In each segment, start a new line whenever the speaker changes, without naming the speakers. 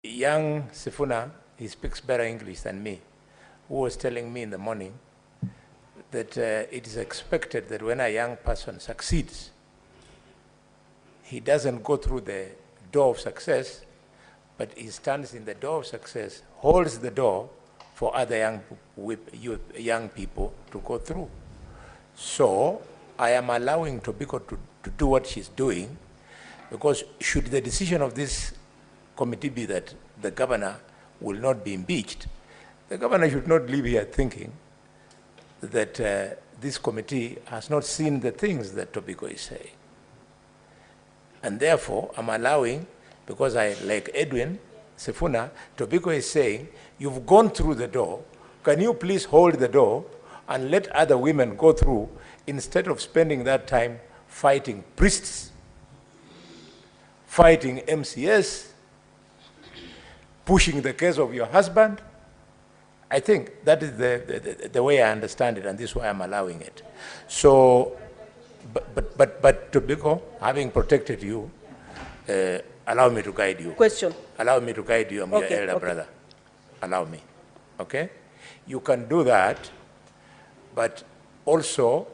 young Sifuna, he speaks better English than me, who was telling me in the morning that it is expected that when a young person succeeds, he doesn't go through the door of success, but he stands in the door of success, holds the door for other young people to go through. So I am allowing Tobiko to do what she's doing, because should the decision of this committee be that the governor will not be impeached, the governor should not leave here thinking that this committee has not seen the things that Tobiko is saying. And therefore, I'm allowing, because like Edwin Sifuna, Tobiko is saying, you've gone through the door, can you please hold the door and let other women go through, instead of spending that time fighting priests, fighting MCS, pushing the case of your husband. I think that is the way I understand it, and this is why I'm allowing it. So, but Tobiko, having protected you, allow me to guide you.
Question.
Allow me to guide you. I'm your elder brother. Allow me. Okay? You can do that, but also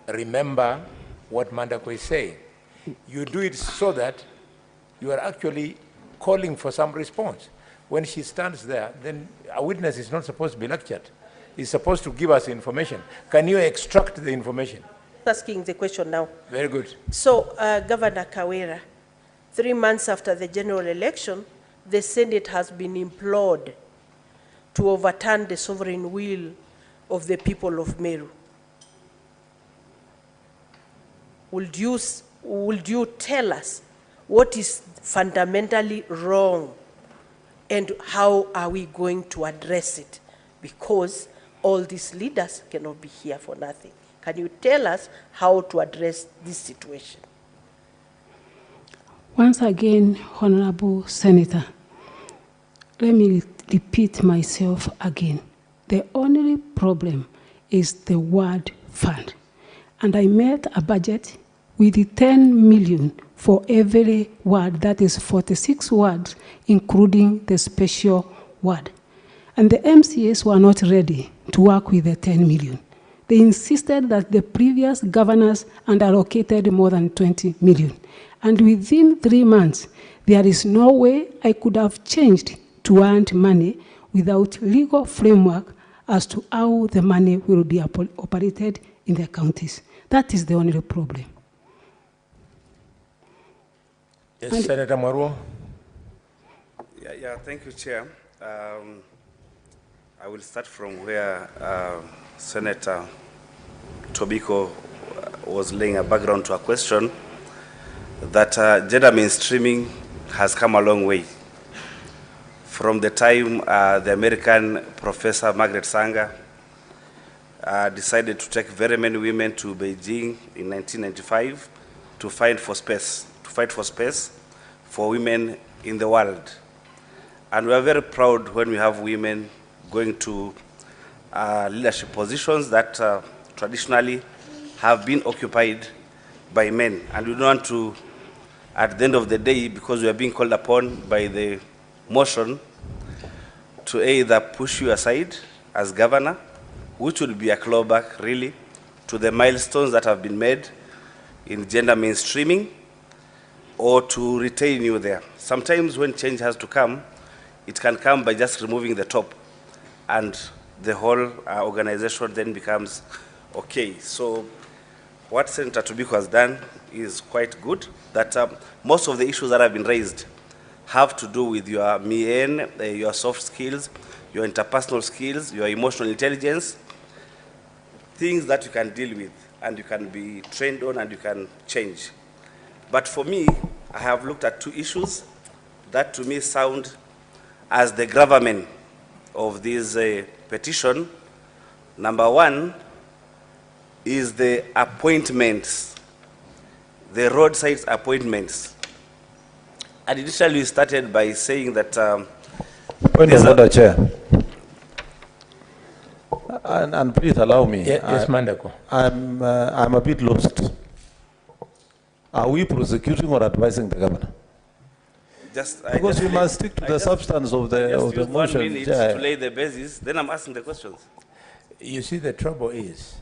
remember what Mandago is saying. You do it so that you are actually calling for some response. When she stands there, then a witness is not supposed to be lectured. He's supposed to give us information. Can you extract the information?
Asking the question now.
Very good.
So, Governor Kawira, 3 months after the general election, the Senate has been implored to overturn the sovereign will of the people of Meru. Would you tell us what is fundamentally wrong and how are we going to address it? Because all these leaders cannot be here for nothing. Can you tell us how to address this situation?
Once again, Honorable Senator, let me repeat myself again. The only problem is the word fund. And I made a budget with 10 million for every word, that is 46 words, including the special word. And the MCAs were not ready to work with the 10 million. They insisted that the previous governors allocated more than 20 million. And within 3 months, there is no way I could have changed to earn money without legal framework as to how the money will be operated in the counties. That is the only problem.
Yes, and Senator Maruo.
Yeah, thank you, Chair. I will start from where Senator Tobiko was laying a background to a question that gender mainstreaming has come a long way. From the time the American Professor Margaret Sanger decided to take very many women to Beijing in 1995 to fight for space for women in the world. And we are very proud when we have women going to leadership positions that traditionally have been occupied by men. And we don't want to, at the end of the day, because we are being called upon by the motion to either push you aside as governor, which will be a clawback really to the milestones that have been made in gender mainstreaming, or to retain you there. Sometimes when change has to come, it can come by just removing the top, and the whole organization then becomes okay. So what Senator Tobiko has done is quite good, that most of the issues that have been raised have to do with your mien, your soft skills, your interpersonal skills, your emotional intelligence, things that you can deal with and you can be trained on and you can change. But for me, I have looked at 2 issues that to me sound as the gravamen of this petition. Number 1 is the appointments, the roadside appointments. And initially we started by saying that...
Point of order, Chair. And please allow me.
Yes, Mandago.
I'm a bit lost. Are we prosecuting or advising the governor? Because we must stick to the substance of the
Just
motion.
1 minute
Chair.
to lay the basis, then I'm asking the questions.
You see, the trouble is,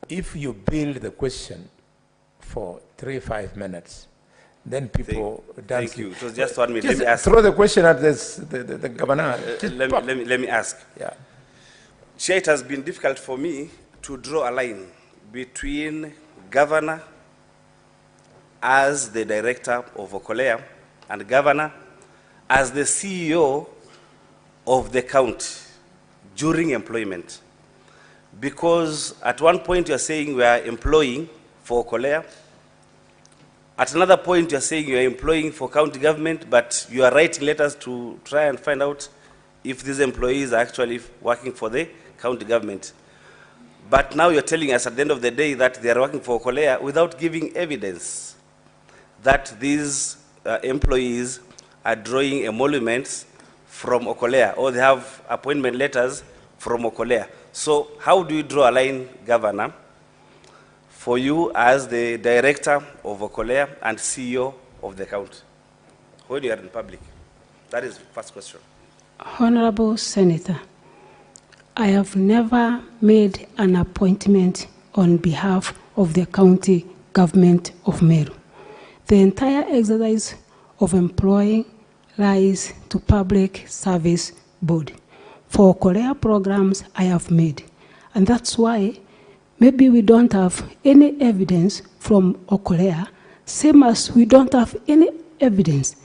if you build the question for 3-5 minutes, then people dance.
Thank you. It was just 1 minute. Let
Just
me ask.
throw the question at the governor. Just pop.
Let me ask.
Yeah.
Chair, it has been difficult for me to draw a line between governor as the director of Okolea and governor as the CEO of the county during employment. Because at one point you're saying we are employing for Okolea, at another point you're saying you are employing for county government, but you are writing letters to try and find out if these employees are actually working for the county government. But now you're telling us at the end of the day that they are working for Okolea without giving evidence that these employees are drawing emoluments from Okolea, or they have appointment letters from Okolea. So how do you draw a line, Governor, for you as the director of Okolea and CEO of the county when you are in public? That is the first question.
Honorable Senator, I have never made an appointment on behalf of the county government of Meru. The entire exercise of employing lies to Public Service Board. For Korea programs I have made, and that's why maybe we don't have any evidence from Okolea, same as we don't have any evidence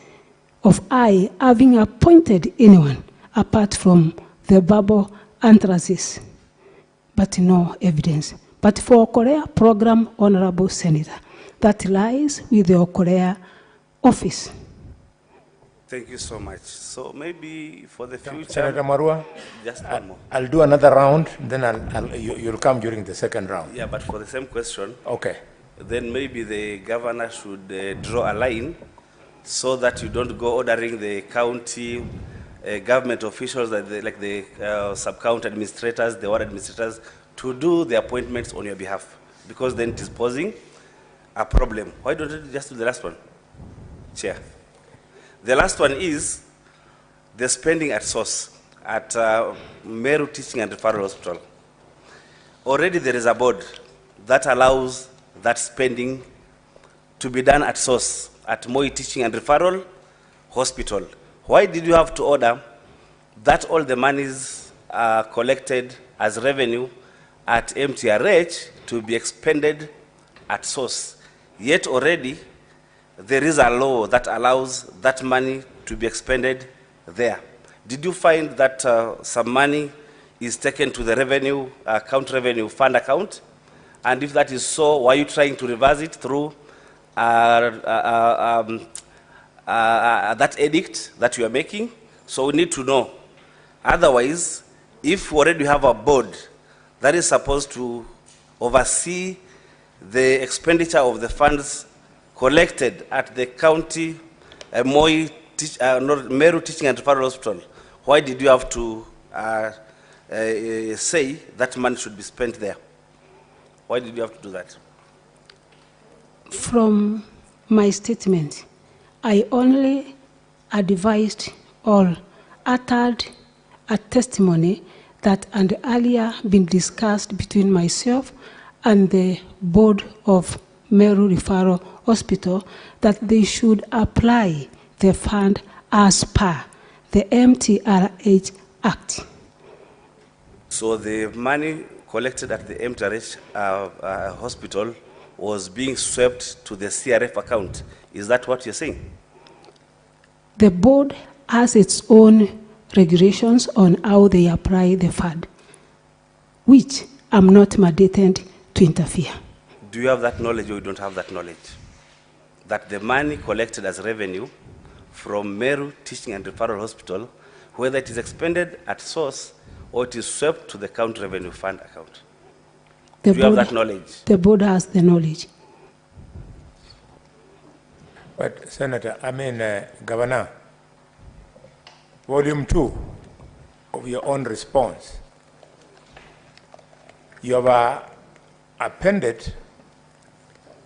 of I having appointed anyone apart from the verbal utterances, but no evidence. But for Korea program, Honorable Senator, that lies with the Korea office.
Thank you so much. So maybe for the future,
Senator Marua,
just one more.
I'll do another round, then you'll come during the second round.
Yeah, but for the same question,
Okay.
then maybe the governor should draw a line so that you don't go ordering the county government officials, like the sub-county administrators, the ward administrators, to do the appointments on your behalf, because then it is posing a problem. Why don't you just do the last one, Chair? The last one is the spending at source at Meru Teaching and Referral Hospital. Already there is a board that allows that spending to be done at source at Moi Teaching and Referral Hospital. Why did you have to order that all the monies collected as revenue at MTRH to be expended at source? Yet already there is a law that allows that money to be expended there. Did you find that some money is taken to the revenue, county revenue fund account? And if that is so, why are you trying to reverse it through that edict that you are making? So we need to know. Otherwise, if we already have a board that is supposed to oversee the expenditure of the funds collected at the county Meru Teaching and Referral Hospital, why did you have to say that money should be spent there? Why did you have to do that?
From my statement, I only advised or uttered a testimony that had earlier been discussed between myself and the board of Meru Referral Hospital that they should apply the fund as per the MTRH Act.
So the money collected at the MTRH hospital was being swept to the CRF account. Is that what you're saying?
The board has its own regulations on how they apply the fund, which I'm not mandated to interfere.
Do you have that knowledge or you don't have that knowledge? That the money collected as revenue from Meru Teaching and Referral Hospital, whether it is expended at source or it is swept to the county revenue fund account. Do you have that knowledge?
The board has the knowledge.
But Senator, Governor, Volume 2 of your own response, you have appended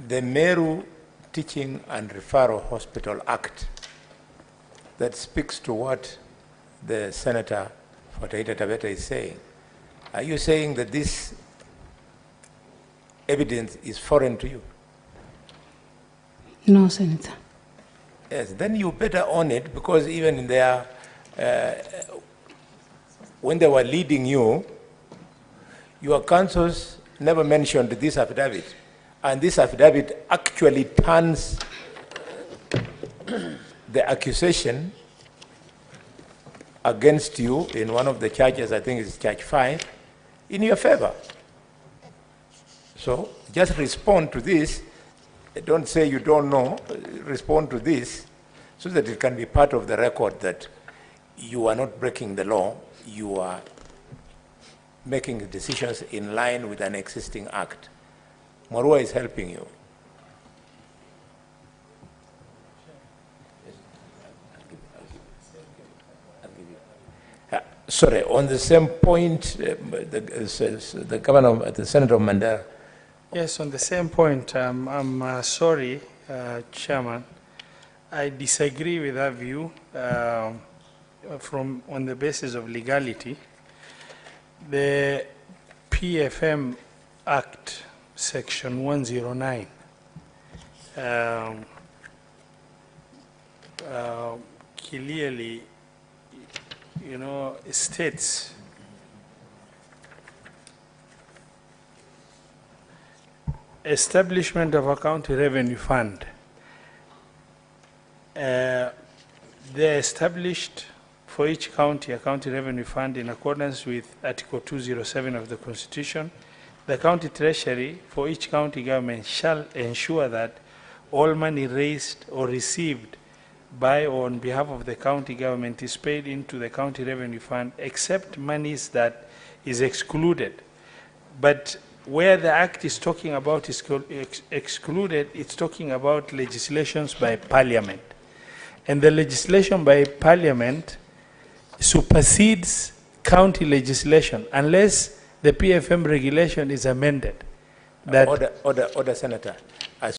the Meru Teaching and Referral Hospital Act that speaks to what the senator for Taita Taveta is saying. Are you saying that this evidence is foreign to you?
No, Senator.
Yes, then you better own it, because even in their, when they were leading you, your counsels never mentioned this affidavit. And this affidavit actually turns the accusation against you in one of the charges, I think it's charge 5, in your favor. So just respond to this. Don't say you don't know. Respond to this so that it can be part of the record that you are not breaking the law. You are making decisions in line with an existing act. Marua is helping you. Sorry, on the same point, the governor, the senator of Mandago.
Yes, on the same point, I'm sorry, Chairman. I disagree with that view on the basis of legality. The PFM Act, Section 109, clearly, states establishment of a county revenue fund. They're established for each county a county revenue fund in accordance with Article 207 of the Constitution. The county treasury for each county government shall ensure that all money raised or received by or on behalf of the county government is paid into the county revenue fund, except monies that is excluded. But where the Act is talking about is excluded, it's talking about legislations by Parliament. And the legislation by Parliament supersedes county legislation unless the PFM regulation is amended.
Order, Senator.